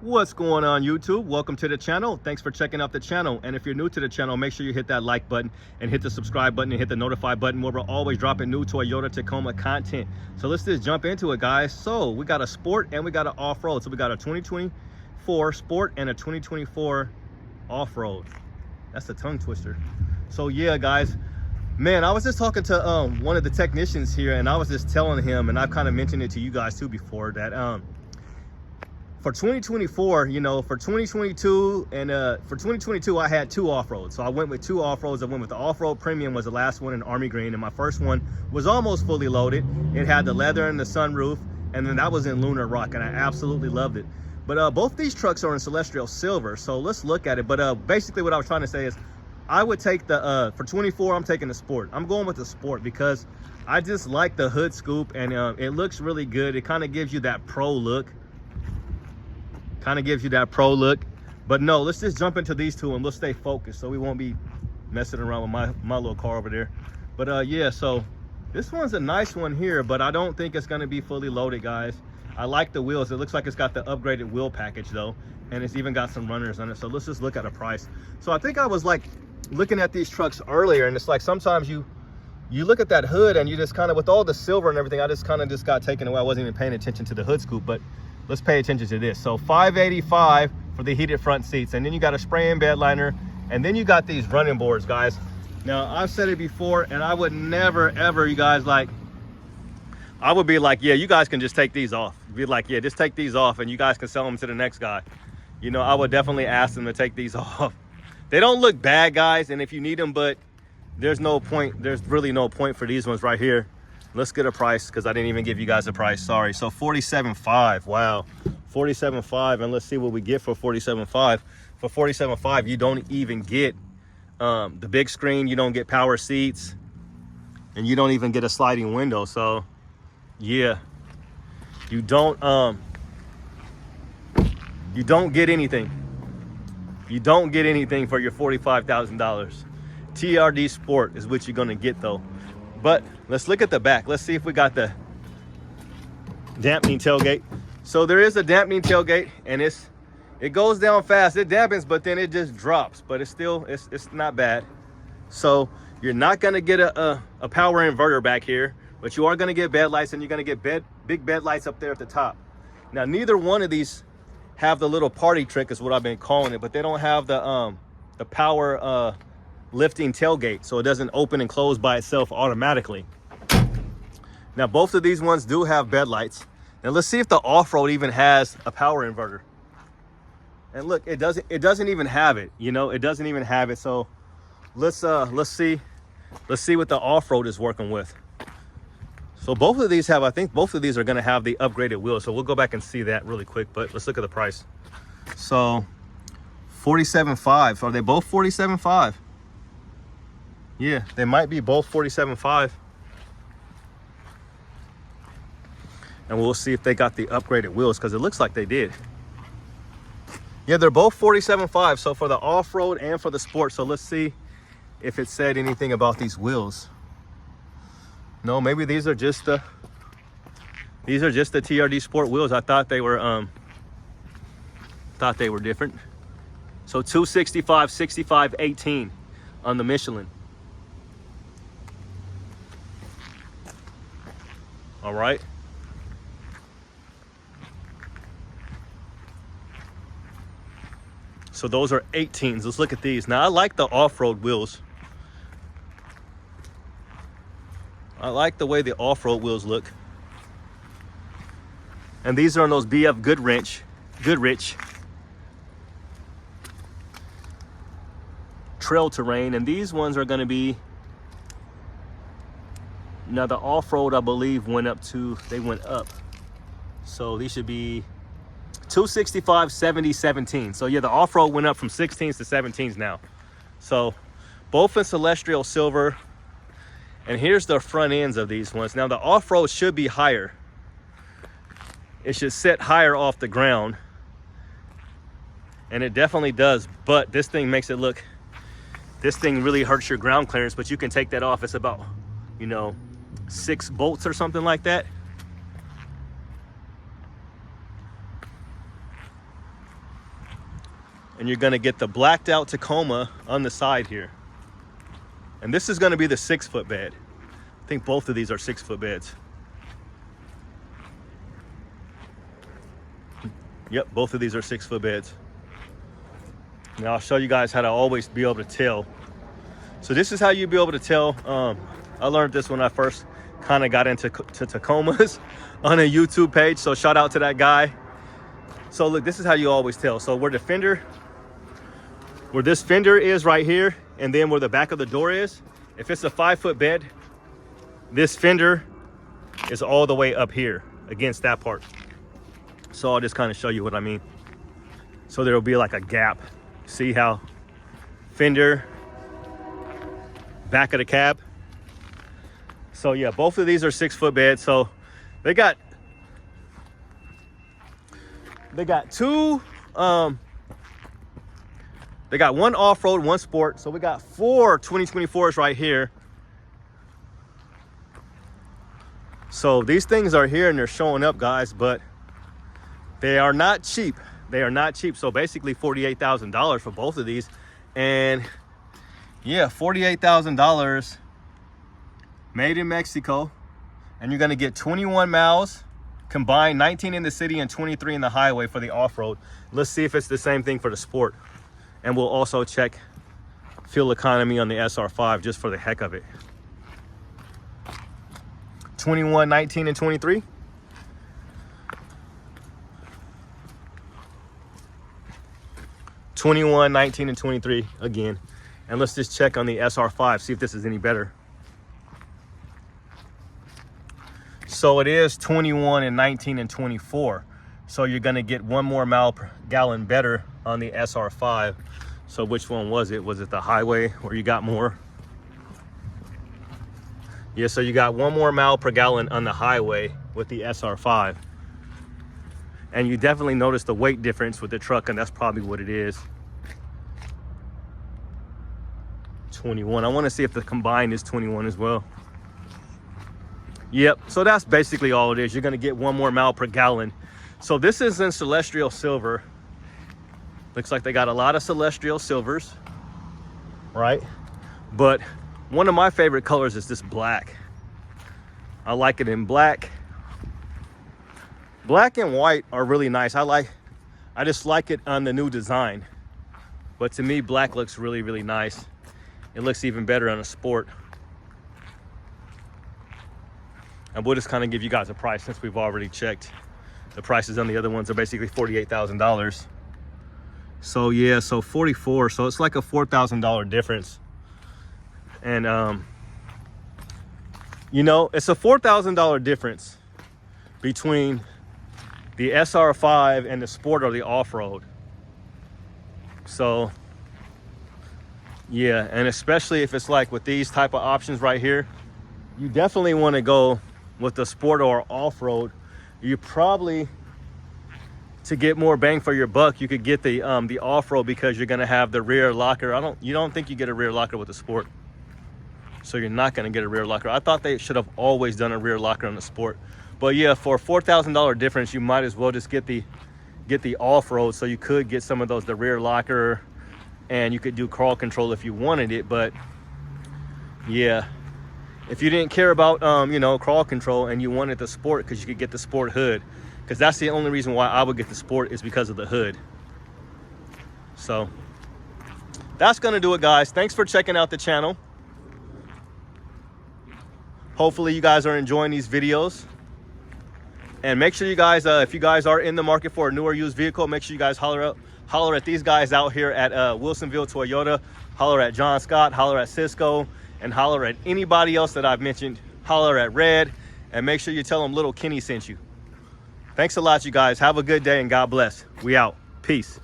What's going on, YouTube? Welcome to the channel. Thanks for checking out the channel. And if you're new to the channel, make sure you hit that like button and hit the subscribe button and hit the notify button, where we're always dropping new Toyota Tacoma content. So let's just jump into it, guys. So we got a sport and we got an off-road. So we got a 2024 sport and a 2024 off-road. That's a tongue twister. So yeah, guys, man, I was just talking to one of the technicians here, and I was just telling him, and I've kind of mentioned it to you guys too before, that for 2024, you know, for 2022 and for 2022, I had two off-roads. So I went with two off-roads. I went with the off-road premium, was the last one in Army Green, and my first one was almost fully loaded. It had the leather and the sunroof, and then that was in Lunar Rock, and I absolutely loved it. But both these trucks are in Celestial Silver, so let's look at it. But basically what I was trying to say is, I would take the, for 24, I'm taking the Sport. I'm going with the Sport because I just like the hood scoop, and it looks really good. It kind of gives you that pro look. But no, let's just jump into these two and we'll stay focused so we won't be messing around with my little car over there. But yeah, so this one's a nice one here, but I don't think it's going to be fully loaded, guys. I like the wheels. It looks like it's got the upgraded wheel package though, and it's even got some runners on it. So let's just look at a price. So I think I was like looking at these trucks earlier, and it's like sometimes you look at that hood and you just kind of, with all the silver and everything, I just kind of got taken away. I wasn't even paying attention to the hood scoop, but let's pay attention to this. So $585 for the heated front seats, and then you got a spray-in bed liner, and then you got these running boards, guys. Now, I've said it before, and I would never ever, you guys, like, I would be like, yeah, you guys can just take these off. Be like, yeah, just take these off and you guys can sell them to the next guy. You know, I would definitely ask them to take these off. They don't look bad, guys, and if you need them, but there's no point. There's really no point for these ones right here. Let's get a price, because I didn't even give you guys a price. Sorry. So $47.5. Wow, $47.5, and let's see what we get for $47.5. For $47.5, you don't even get the big screen. You don't get power seats, and you don't even get a sliding window. So yeah, you don't get anything. You don't get anything for your $45,000. TRD Sport is what you're gonna get though. But let's look at the back. Let's see if we got the dampening tailgate. So there is a dampening tailgate, and it goes down fast. It dampens, but then it just drops. But it's still, it's not bad. So you're not gonna get a power inverter back here, but you are gonna get bed lights, and you're gonna get big bed lights up there at the top. Now, neither one of these have the little party trick, is what I've been calling it, but they don't have the power lifting tailgate, so it doesn't open and close by itself automatically. Now, both of these ones do have bed lights. Now let's see if the off-road even has a power inverter. And look, it doesn't even have it. You know, it doesn't even have it. So let's see what the off-road is working with. So both of these have, I think both of these are going to have the upgraded wheels. So we'll go back and see that really quick, but let's look at the price. So $47.5. Are they both $47.5? Yeah, they might be both $47.5. And we'll see if they got the upgraded wheels, because it looks like they did. Yeah, they're both $47.5. So for the off-road and for the sport. So let's see if it said anything about these wheels. No, maybe these are just the TRD Sport wheels. I thought they were different. So 265, 65, 18 on the Michelin. All right. So those are 18s. Let's look at these. Now, I like the off-road wheels. I like the way the off-road wheels look. And these are on those BF Goodrich trail terrain. And these ones are going to be, now the off-road, I believe, went up. So these should be 265, 70, 17. So yeah, the off-road went up from 16s to 17s now. So both in Celestial Silver. And here's the front ends of these ones. Now the off-road should be higher. It should sit higher off the ground. And it definitely does. But this thing makes it look, this thing really hurts your ground clearance, but you can take that off. It's about, you know, 6 bolts or something like that. and you're gonna get the blacked out Tacoma on the side here. And this is gonna be the 6-foot bed. I think both of these are 6-foot beds. Yep, both of these are 6-foot beds. Now I'll show you guys how to always be able to tell. So this is how you'll be able to tell. I learned this when I first kind of got into Tacomas on a YouTube page. So shout out to that guy. So look, this is how you always tell. So where this fender is right here, and then where the back of the door is, if it's a 5-foot bed, this fender is all the way up here against that part. So I'll just kind of show you what I mean. So there will be like a gap. See how fender, back of the cab. So yeah, both of these are 6-foot beds. So they got two, they got one off-road, one sport. So we got 4 2024s right here. So these things are here and they're showing up, guys, but they are not cheap. They are not cheap. So basically $48,000 for both of these. And yeah, $48,000 made in Mexico. And you're gonna get 21 miles combined, 19 in the city and 23 in the highway for the off-road. Let's see if it's the same thing for the sport. And we'll also check fuel economy on the SR5 just for the heck of it. 21, 19, and 23. 21, 19, and 23 again. And let's just check on the SR5, see if this is any better. So it is 21 and 19 and 24. So you're gonna get 1 more mile per gallon better on the SR5. So which one was it? Was it the highway where you got more? Yeah, so you got 1 more mile per gallon on the highway with the SR5. And you definitely notice the weight difference with the truck, and that's probably what it is. 21. I want to see if the combined is 21 as well. Yep, so that's basically all it is. You're going to get 1 more mile per gallon. So this is in Celestial Silver. Looks like they got a lot of Celestial Silvers, right? But one of my favorite colors is this black. I like it in black. Black and white are really nice. I just like it on the new design. But to me, black looks really, really nice. It looks even better on a sport. And we'll just kind of give you guys a price since we've already checked. The prices on the other ones are basically $48,000. So yeah, so 44. So it's like a $4,000 difference. And you know, it's a $4,000 difference between the SR5 and the sport or the off-road. So yeah, and especially if it's like with these type of options right here, you definitely want to go with the sport or off-road. You probably, to get more bang for your buck, you could get the off-road because you're gonna have the rear locker. You don't think you get a rear locker with the sport, so you're not gonna get a rear locker. I thought they should have always done a rear locker on the sport. But yeah, for a $4,000 difference, you might as well just get the off-road, so you could get some of those, the rear locker, and you could do crawl control if you wanted it. But yeah, if you didn't care about you know, crawl control and you wanted the sport, because you could get the sport hood, because that's the only reason why I would get the sport, is because of the hood. So that's gonna do it, guys. Thanks for checking out the channel. Hopefully you guys are enjoying these videos. And make sure you guys, if you guys are in the market for a newer used vehicle, make sure you guys holler at these guys out here at Wilsonville Toyota. Holler at John Scott, holler at Cisco, and holler at anybody else that I've mentioned. Holler at Red, and make sure you tell them Little Kenny sent you. Thanks a lot, you guys. Have a good day and God bless. We out. Peace.